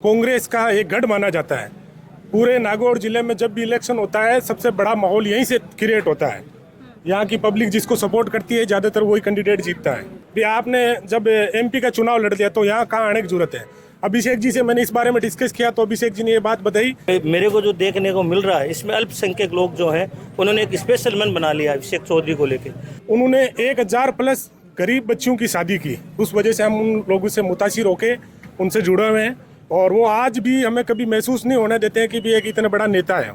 कांग्रेस का एक गढ़ माना जाता है। पूरे नागौर जिले में जब भी इलेक्शन होता है सबसे बड़ा माहौल यहीं से क्रिएट होता है। यहाँ की पब्लिक जिसको सपोर्ट करती है ज़्यादातर वही कैंडिडेट जीतता है। भी आपने जब एमपी का चुनाव लड़ लिया तो यहाँ कहाँ आने की जरूरत है। अभिषेक जी से मैंने इस बारे में डिस्कस किया तो अभिषेक जी ने ये बात बताई। मेरे को जो देखने को मिल रहा है इसमें अल्पसंख्यक लोग जो हैं उन्होंने एक स्पेशल मन बना लिया अभिषेक चौधरी को लेकर। उन्होंने 1000 प्लस गरीब बच्चियों की शादी की, उस वजह से हम उन लोगों से मुतासिर होके उनसे जुड़े हुए हैं और वो आज भी हमें कभी महसूस नहीं होने देते हैं कि भी एक इतना बड़ा नेता है।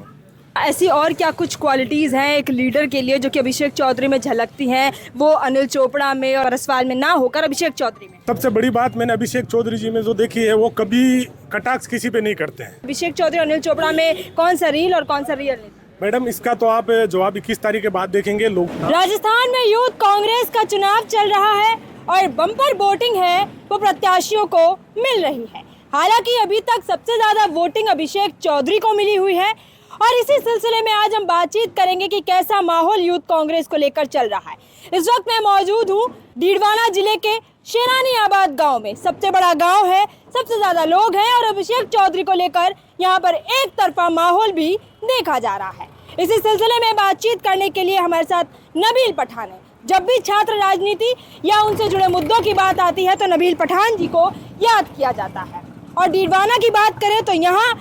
ऐसी और क्या कुछ क्वालिटीज़ हैं एक लीडर के लिए जो कि अभिषेक चौधरी में झलकती हैं, वो अनिल चोपड़ा में और रसवाल में ना होकर अभिषेक चौधरी में? सबसे बड़ी बात मैंने अभिषेक चौधरी जी में जो देखी है वो कभी कटाक्ष किसी पे नहीं करते हैं। अभिषेक चौधरी अनिल चोपड़ा में कौन सा रील और कौन सा रियल है? मैडम इसका तो आप जवाब 21 तारीख के बाद देखेंगे। लोग राजस्थान में यूथ कांग्रेस का चुनाव चल रहा है और बम्पर वोटिंग है वो प्रत्याशियों को मिल रही है। हालांकि अभी तक सबसे ज्यादा वोटिंग अभिषेक चौधरी को मिली हुई है और इसी सिलसिले में आज हम बातचीत करेंगे कि कैसा माहौल यूथ कांग्रेस को लेकर चल रहा है। इस वक्त मैं मौजूद हूँ डीडवाना जिले के शेरानी आबाद गांव में। सबसे बड़ा गांव है, सबसे ज्यादा लोग हैं और अभिषेक चौधरी को लेकर यहाँ पर एक तरफा माहौल भी देखा जा रहा है। इसी सिलसिले में बातचीत करने के लिए हमारे साथ नबील पठान है। जब भी छात्र राजनीति या उनसे जुड़े मुद्दों की बात आती है तो नबील पठान जी को याद किया जाता है। और डीडवाना की बात करें तो यहाँ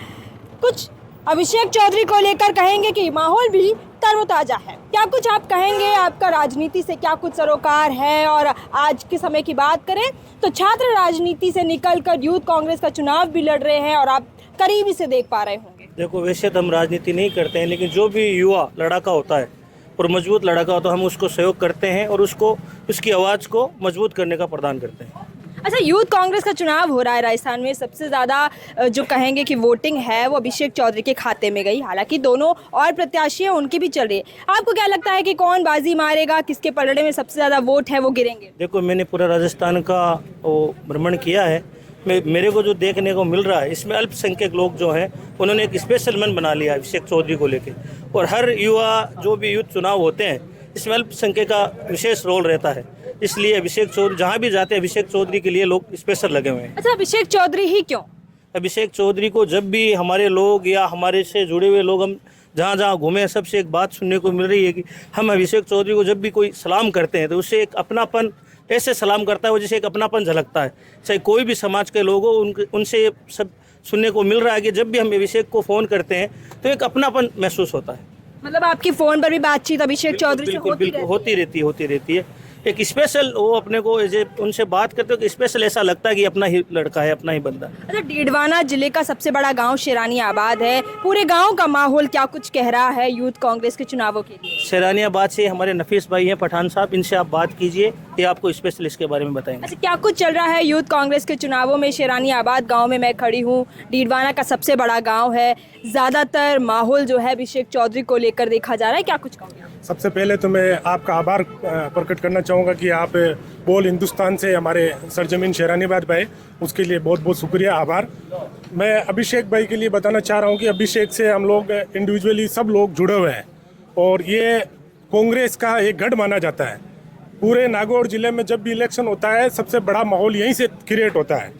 कुछ अभिषेक चौधरी को लेकर कहेंगे कि माहौल भी तरोताजा है। क्या कुछ आप कहेंगे, आपका राजनीति से क्या कुछ सरोकार है? और आज के समय की बात करें तो छात्र राजनीति से निकलकर यूथ कांग्रेस का चुनाव भी लड़ रहे हैं और आप करीबी से देख पा रहे होंगे। देखो, वैसे तो हम राजनीति नहीं करते हैं, लेकिन जो भी युवा लड़का होता है और मजबूत लड़का होता है हम उसको सहयोग करते हैं और उसको उसकी आवाज़ को मजबूत करने का प्रदान करते हैं। अच्छा, यूथ कांग्रेस का चुनाव हो रहा है राजस्थान में, सबसे ज़्यादा जो कहेंगे कि वोटिंग है वो अभिषेक चौधरी के खाते में गई। हालांकि दोनों और प्रत्याशी हैं उनकी भी चल रही है। आपको क्या लगता है कि कौन बाजी मारेगा, किसके पलड़े में सबसे ज़्यादा वोट है वो गिरेंगे? देखो, मैंने पूरा राजस्थान का वो भ्रमण किया है। मेरे को जो देखने को मिल रहा है इसमें अल्पसंख्यक लोग जो हैं उन्होंने एक स्पेशल मन बना लिया अभिषेक चौधरी को लेकर। और हर युवा जो भी यूथ चुनाव होते हैं इसमें अल्पसंख्यक का विशेष रोल रहता है, इसलिए अभिषेक चौधरी जहाँ भी जाते हैं अभिषेक चौधरी के लिए लोग स्पेशल लगे हुए हैं। अच्छा, अभिषेक चौधरी ही क्यों? अभिषेक चौधरी को जब भी हमारे लोग या हमारे से जुड़े हुए लोग हम जहाँ जहाँ घूमे सबसे एक बात सुनने को मिल रही है कि हम अभिषेक चौधरी को जब भी कोई सलाम करते हैं तो उससे एक अपनापन ऐसे सलाम करता है वो जैसे एक अपनापन झलकता है। चाहे कोई भी समाज के लोग हो उनसे ये सब सुनने को मिल रहा है कि जब भी हम अभिषेक को फ़ोन करते हैं तो एक अपनापन महसूस होता है। मतलब आपकी फ़ोन पर भी बातचीत अभिषेक चौधरी से होती रहती है। एक स्पेशल वो अपने को उनसे बात करते हो कि स्पेशल ऐसा लगता है कि अपना ही लड़का है, अपना ही बंदा। अच्छा, डीडवाना जिले का सबसे बड़ा गांव शेरानी आबाद है। पूरे गांव का माहौल क्या कुछ कह रहा है यूथ कांग्रेस के चुनावों के लिए? शेरानी आबाद से हमारे नफीस भाई हैं पठान साहब, इनसे आप बात कीजिए, ये आपको स्पेशल इसके बारे में बताएंगे। अच्छा, क्या कुछ चल रहा है यूथ कांग्रेस के चुनावों में? शेरानी आबाद गाँव में मैं खड़ी हूँ, डीडवाना का सबसे बड़ा गाँव है। ज़्यादातर माहौल जो है अभिषेक चौधरी को लेकर देखा जा रहा है, क्या कुछ कहोगे? सबसे पहले तो मैं आपका आभार प्रकट करना चाहूँगा कि आप बोल हिंदुस्तान से हमारे सरजमीन शेरानी आबाद भाई, उसके लिए बहुत बहुत शुक्रिया, आभार। मैं अभिषेक भाई के लिए बताना चाह रहा हूँ कि अभिषेक से हम लोग इंडिविजुअली सब लोग जुड़े हुए हैं और ये कांग्रेस का एक गढ़ माना जाता है। पूरे नागौर जिले में जब भी इलेक्शन होता है सबसे बड़ा माहौल यहीं से क्रिएट होता है।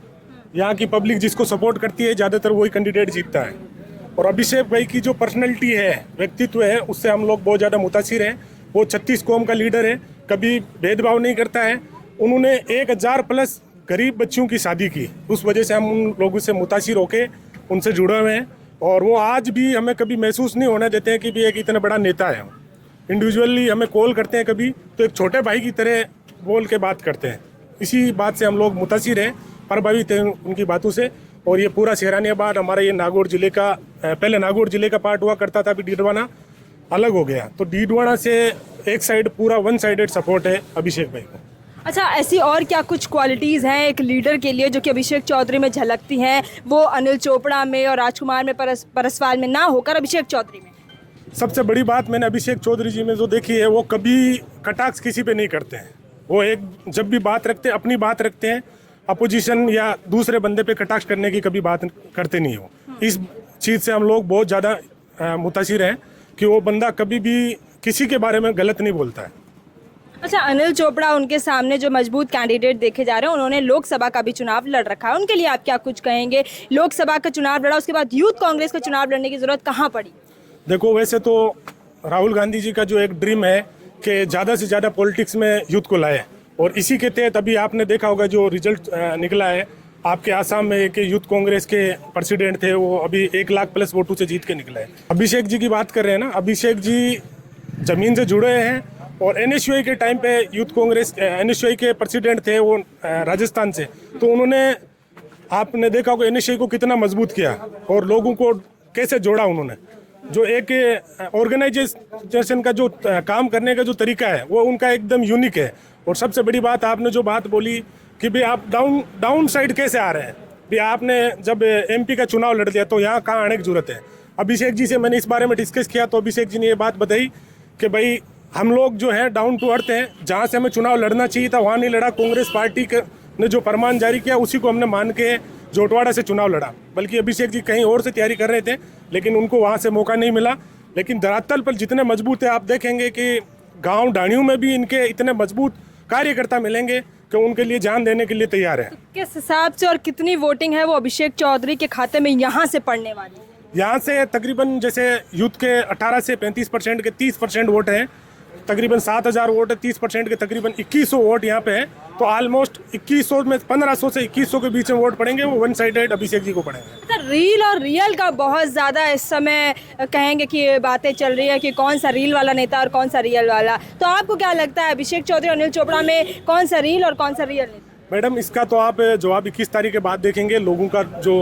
यहाँ की पब्लिक जिसको सपोर्ट करती है ज़्यादातर वही कैंडिडेट जीतता है। और अभिषेक भाई की जो पर्सनैलिटी है, व्यक्तित्व है, उससे हम लोग बहुत ज़्यादा मुतासिर हैं। वो 36 कौम का लीडर है, कभी भेदभाव नहीं करता है। उन्होंने 1000 प्लस गरीब बच्चियों की शादी की, उस वजह से हम उन लोगों से मुतासिर होके उनसे जुड़े हुए हैं और वो आज भी हमें कभी महसूस नहीं होने देते हैं कि भी एक इतना बड़ा नेता है। इंडिविजुअली हमें कॉल करते हैं कभी तो एक छोटे भाई की तरह बोल के बात करते हैं। इसी बात से हम लोग मुतासिर हैं, प्रभावित हैं उनकी बातों से। और ये पूरा शेरानी आबाद हमारा ये नागौर जिले का, पहले नागौर जिले का पार्ट हुआ करता था, अभी डीडवाना अलग हो गया। तो डीडवाना से एक साइड पूरा वन साइडेड सपोर्ट है अभिषेक भाई को। अच्छा, ऐसी और क्या कुछ क्वालिटीज़ हैं एक लीडर के लिए जो कि अभिषेक चौधरी में झलकती हैं, वो अनिल चोपड़ा में और राजकुमार में, परसवाल में ना होकर अभिषेक चौधरी में? सबसे बड़ी बात मैंने अभिषेक चौधरी जी में जो देखी है वो कभी कटाक्ष किसी पे नहीं करते हैं। वो एक जब भी बात रखते हैं अपनी बात रखते हैं, अपोजिशन या दूसरे बंदे पे कटाक्ष करने की कभी बात करते नहीं हो। इस चीज़ से हम लोग बहुत ज़्यादा मुतासिर हैं कि वो बंदा कभी भी किसी के बारे में गलत नहीं बोलता है। अच्छा, अनिल चोपड़ा उनके सामने जो मजबूत कैंडिडेट देखे जा रहे हैं, उन्होंने लोकसभा का भी चुनाव लड़ रखा है, उनके लिए आप क्या कुछ कहेंगे? लोकसभा का चुनाव लड़ा, उसके बाद यूथ कांग्रेस का चुनाव लड़ने की जरूरत कहाँ पड़ी? देखो, वैसे तो राहुल गांधी जी का जो एक ड्रीम है कि ज़्यादा से ज़्यादा पॉलिटिक्स में यूथ को लाए, और इसी के तहत अभी आपने देखा होगा जो रिजल्ट निकला है आपके आसाम में कि यूथ कांग्रेस के प्रेसिडेंट थे, वो अभी 1 लाख प्लस वोटों से जीत के निकला है। अभिषेक जी की बात कर रहे हैं ना, अभिषेक जी ज़मीन से जुड़े हैं, और एनएसयूआई के टाइम पे यूथ कांग्रेस एनएसयूआई के प्रेसिडेंट थे वो राजस्थान से, तो उन्होंने आपने देखा होगा एनएसयूआई को कितना मजबूत किया और लोगों को कैसे जोड़ा उन्होंने। जो एक ऑर्गेनाइजेशन का जो काम करने का जो तरीका है वो उनका एकदम यूनिक है। और सबसे बड़ी बात आपने जो बात बोली कि भाई आप डाउन साइड कैसे आ रहे हैं, भाई आपने जब एमपी का चुनाव लड़ लिया तो यहाँ कहाँ आने की जरूरत है। अभिषेक जी से मैंने इस बारे में डिस्कस किया तो अभिषेक जी ने ये बात बताई कि भाई हम लोग जो है डाउन टू अर्थ हैं, जहाँ से हमें चुनाव लड़ना चाहिए था वहाँ नहीं लड़ा। कांग्रेस पार्टी ने जो फरमान जारी किया उसी को हमने मान के जोटवाड़ा से चुनाव लड़ा, बल्कि अभिषेक जी कहीं और से तैयारी कर रहे थे लेकिन उनको वहाँ से मौका नहीं मिला। लेकिन धरातल पर जितने मजबूत है, आप देखेंगे कि गांव ढाणियों में भी इनके इतने मजबूत कार्यकर्ता मिलेंगे कि उनके लिए जान देने के लिए तैयार है। किस हिसाब से और कितनी वोटिंग है वो अभिषेक चौधरी के खाते में यहाँ से पड़ने वाली है? यहाँ से तकरीबन जैसे यूथ के 18 से 35% के 30% वोट हैं, तकरीबन 7,000 वोट है, 30% के तकरीबन 2100 वोट यहाँ पे है, तो ऑलमोस्ट 2100 में 1500 से 2100 के बीच में वोट पड़ेंगे, वो वन साइडेड अभिषेक जी को पड़ेंगे। रील और रियल का बहुत ज़्यादा इस समय कहेंगे कि बातें चल रही है कि कौन सा रील वाला नेता और कौन सा रियल वाला, तो आपको क्या लगता है अभिषेक चौधरी और अनिल चोपड़ा में कौन सा रील और कौन सा रियल नेता? मैडम, इसका तो आप जवाब 21 तारीख के बाद देखेंगे। लोगों का जो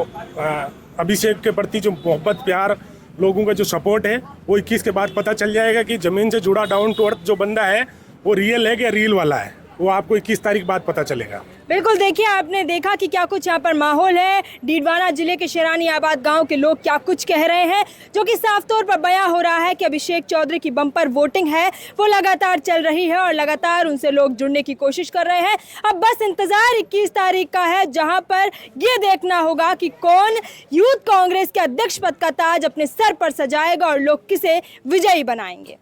अभिषेक के प्रति जो मोहब्बत प्यार, लोगों का जो सपोर्ट है वो 21 के बाद पता चल जाएगा कि ज़मीन से जुड़ा डाउन टू अर्थ जो बंदा है वो रियल है कि रील वाला है, वो आपको 21 तारीख बाद पता चलेगा। बिल्कुल, देखिए आपने देखा कि क्या कुछ यहाँ पर माहौल है। डीडवाना जिले के शेरानी आबाद गांव के लोग क्या कुछ कह रहे हैं, जो कि साफ तौर पर बयां हो रहा है कि अभिषेक चौधरी की बम्पर वोटिंग है वो लगातार चल रही है और लगातार उनसे लोग जुड़ने की कोशिश कर रहे हैं। अब बस इंतजार 21 तारीख का है, जहां पर ये देखना होगा कि कौन यूथ कांग्रेस के अध्यक्ष पद का ताज अपने सर पर सजाएगा और लोग किसे विजयी बनाएंगे।